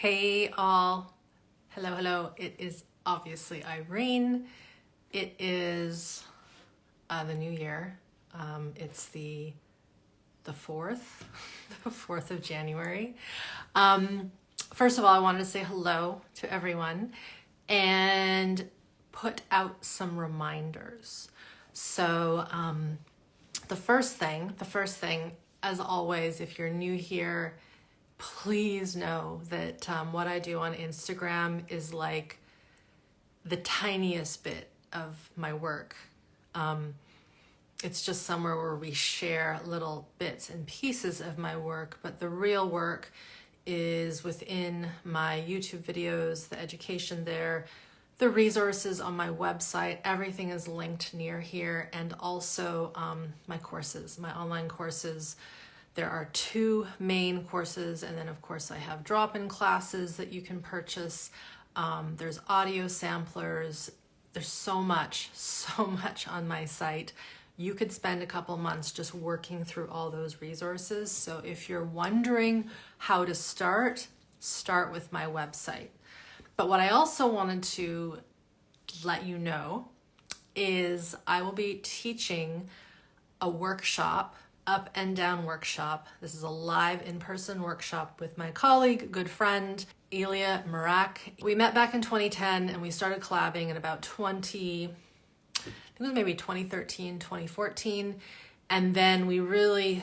Hey all, hello. It is obviously Irene. It is the new year. It's the 4th, the 4th of January. First of all, I wanted to say hello to everyone and put out some reminders. So the first thing, as always, if you're new here, please know that what I do on Instagram is like the tiniest bit of my work. It's just somewhere where we share little bits and pieces of my work, but the real work is within my YouTube videos, the education there, the resources on my website. Everything is linked near here, and also my courses, my online courses. There are 2 main courses, and then of course I have drop-in classes that you can purchase. There's audio samplers. There's so much on my site. You could spend a couple months just working through all those resources. So if you're wondering how to start with my website. But what I also wanted to let you know is I will be teaching a workshop, up and down workshop. This is a live in-person workshop with my colleague, good friend, Elia. We met back in 2010 and we started collabing in about 2013, 2014. And then we really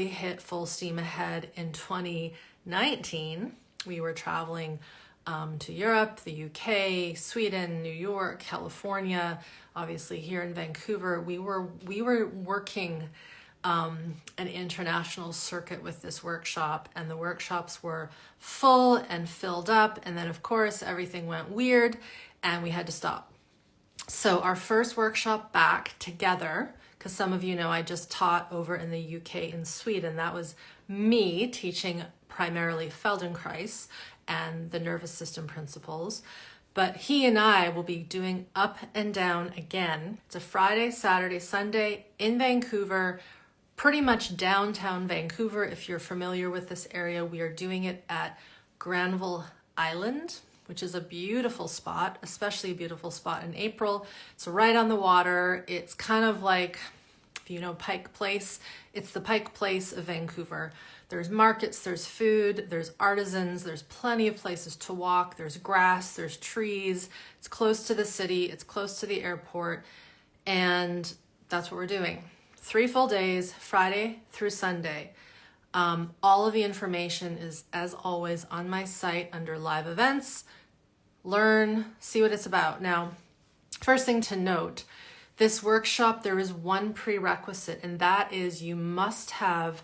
hit full steam ahead in 2019. We were traveling to Europe, the UK, Sweden, New York, California, obviously here in Vancouver. We were working an international circuit with this workshop, and the workshops were full and filled up. And then of course everything went weird and we had to stop. So our first workshop back together, because some of you know I just taught over in the UK and Sweden, that was me teaching primarily Feldenkrais and the nervous system principles. But he and I will be doing up and down again. It's a Friday, Saturday, Sunday in Vancouver, pretty much downtown Vancouver. If you're familiar with this area, we are doing it at Granville Island, which is a beautiful spot, especially a beautiful spot in April. It's right on the water. It's kind of like, if you know Pike Place, it's the Pike Place of Vancouver. There's markets, there's food, there's artisans, there's plenty of places to walk, there's grass, there's trees. It's close to the city, it's close to the airport, and that's what we're doing. 3 full days, Friday through Sunday. All of the information is, as always, on my site under live events. Learn, see what it's about. Now, first thing to note, this workshop, there is one prerequisite, and that is you must have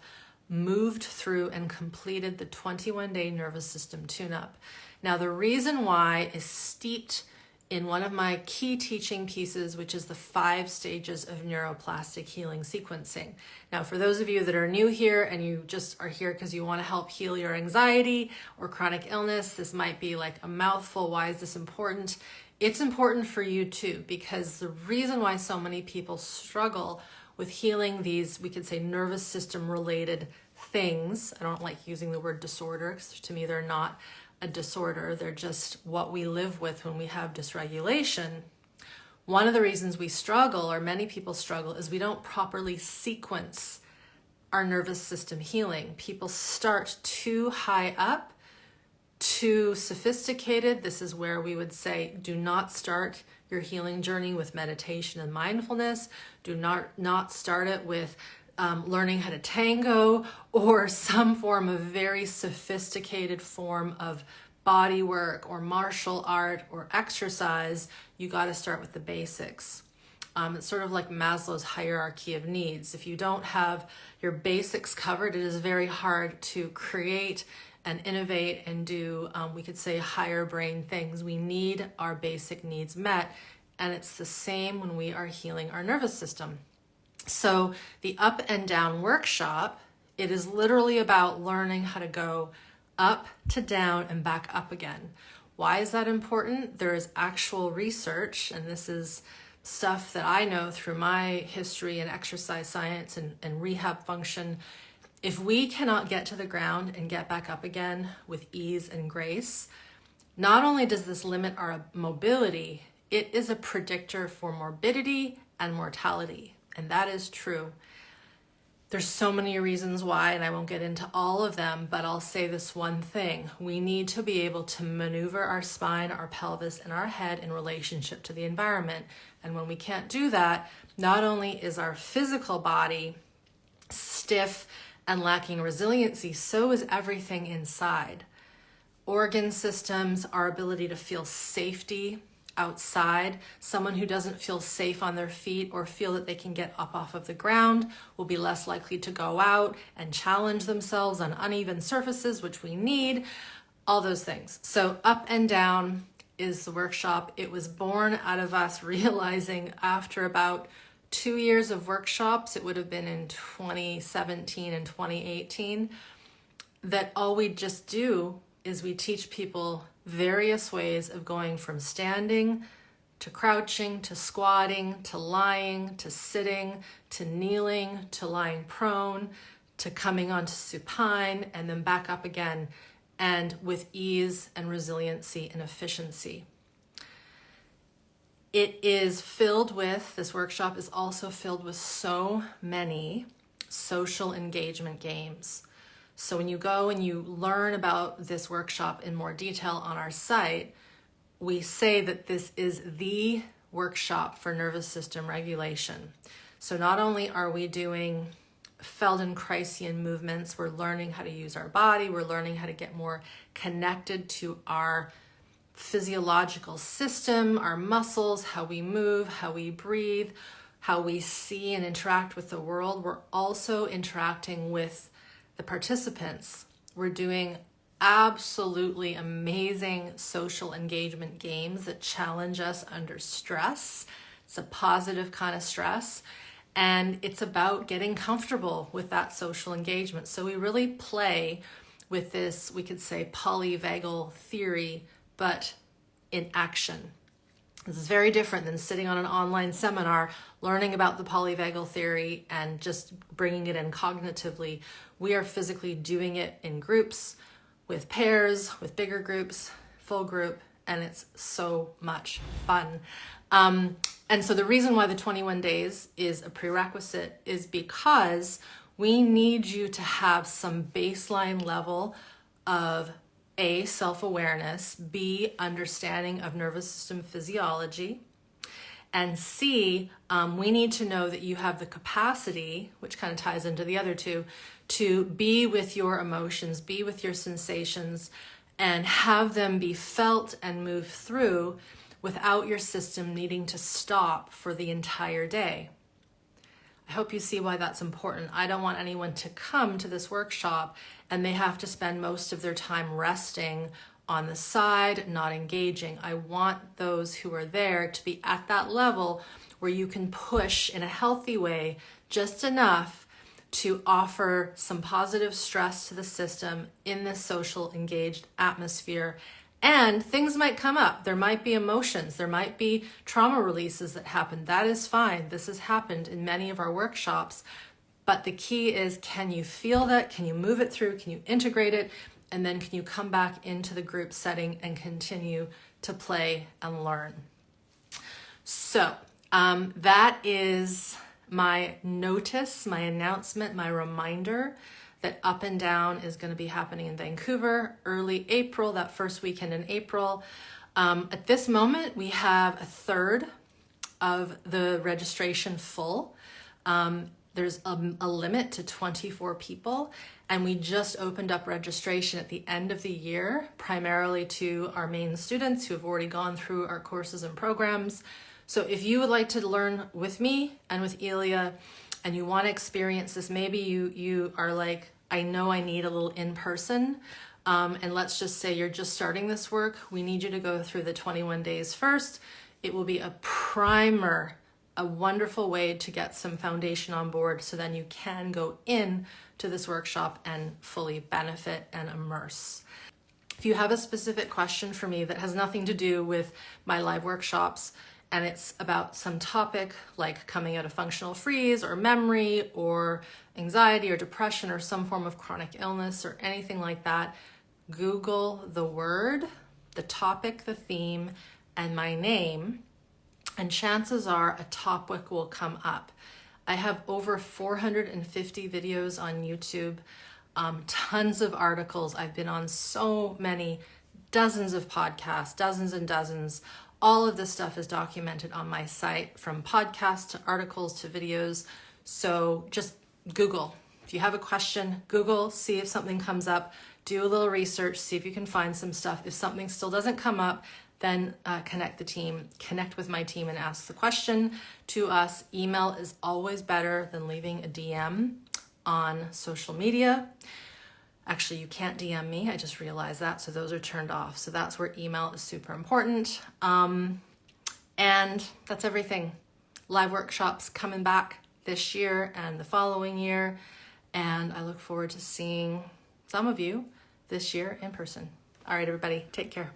moved through and completed the 21-day nervous system tune-up. Now, the reason why is steeped in one of my key teaching pieces, which is the 5 stages of neuroplastic healing sequencing. Now, for those of you that are new here and you just are here because you want to help heal your anxiety or chronic illness, this might be like a mouthful. Why is this important? It's important for you too, because the reason why so many people struggle with healing these, we could say, nervous system related things. I don't like using the word disorder because to me they're not a disorder. They're just what we live with when we have dysregulation. One of the reasons we struggle, or many people struggle, is we don't properly sequence our nervous system healing. People start too high up, too sophisticated. This is where we would say, do not start your healing journey with meditation and mindfulness. Do not start it with learning how to tango or some form of very sophisticated form of body work or martial art or exercise. You got to start with the basics. It's sort of like Maslow's hierarchy of needs. If you don't have your basics covered, it is very hard to create and innovate and do, we could say, higher brain things. We need our basic needs met, and it's the same when we are healing our nervous system. So the up and down workshop, it is literally about learning how to go up to down and back up again. Why is that important? There is actual research, and this is stuff that I know through my history in exercise science and rehab function, If we cannot get to the ground and get back up again with ease and grace, not only does this limit our mobility, it is a predictor for morbidity and mortality. And that is true. There's so many reasons why, and I won't get into all of them, but I'll say this one thing. We need to be able to maneuver our spine, our pelvis, and our head in relationship to the environment. And when we can't do that, not only is our physical body stiff and lacking resiliency, so is everything inside. Organ systems, our ability to feel safety outside. Someone who doesn't feel safe on their feet or feel that they can get up off of the ground will be less likely to go out and challenge themselves on uneven surfaces, which we need, all those things. So Up and Down is the workshop. It was born out of us realizing after about 2 years of workshops, it would have been in 2017 and 2018, that all we just do is we teach people various ways of going from standing to crouching, to squatting, to lying, to sitting, to kneeling, to lying prone, to coming onto supine, and then back up again, and with ease and resiliency and efficiency. This workshop is also filled with so many social engagement games. So when you go and you learn about this workshop in more detail on our site, we say that this is the workshop for nervous system regulation. So not only are we doing Feldenkraisian movements, we're learning how to use our body, we're learning how to get more connected to our physiological system, our muscles, how we move, how we breathe, how we see and interact with the world. We're also interacting with the participants. We're doing absolutely amazing social engagement games that challenge us under stress. It's a positive kind of stress, and it's about getting comfortable with that social engagement. So we really play with this, we could say, polyvagal theory, but in action. This is very different than sitting on an online seminar, learning about the polyvagal theory and just bringing it in cognitively. We are physically doing it in groups, with pairs, with bigger groups, full group, and it's so much fun. And so the reason why the 21 days is a prerequisite is because we need you to have some baseline level of A, self-awareness, B, understanding of nervous system physiology, and C, we need to know that you have the capacity, which kind of ties into the other two, to be with your emotions, be with your sensations, and have them be felt and move through without your system needing to stop for the entire day. I hope you see why that's important. I don't want anyone to come to this workshop and they have to spend most of their time resting on the side, not engaging. I want those who are there to be at that level where you can push in a healthy way just enough to offer some positive stress to the system in this social engaged atmosphere. And things might come up. There might be emotions. There might be trauma releases that happen. That is fine. This has happened in many of our workshops. But the key is, can you feel that? Can you move it through? Can you integrate it? And then can you come back into the group setting and continue to play and learn? So that is my notice, my announcement, my reminder that Up and Down is going to be happening in Vancouver early April, that first weekend in April. At this moment, we have a third of the registration full. There's a limit to 24 people, and we just opened up registration at the end of the year, primarily to our main students who have already gone through our courses and programs. So if you would like to learn with me and with Elia, and you want to experience this, maybe you are like, I know I need a little in-person, and let's just say you're just starting this work, we need you to go through the 21 days first. It will be a primer, a wonderful way to get some foundation on board, so then you can go in to this workshop and fully benefit and immerse. If you have a specific question for me that has nothing to do with my live workshops, and it's about some topic like coming out of functional freeze or memory or anxiety or depression or some form of chronic illness or anything like that, Google the word, the topic, the theme, and my name, and chances are a topic will come up. I have over 450 videos on YouTube, tons of articles. I've been on so many, dozens of podcasts, dozens and dozens. All of this stuff is documented on my site, from podcasts to articles to videos. So just Google. If you have a question, Google, see if something comes up, do a little research, see if you can find some stuff. If something still doesn't come up, then connect with my team and ask the question to us. Email is always better than leaving a DM on social media. Actually, you can't DM me. I just realized that. So those are turned off. So that's where email is super important. And that's everything. Live workshops coming back this year and the following year. And I look forward to seeing some of you this year in person. All right, everybody, take care.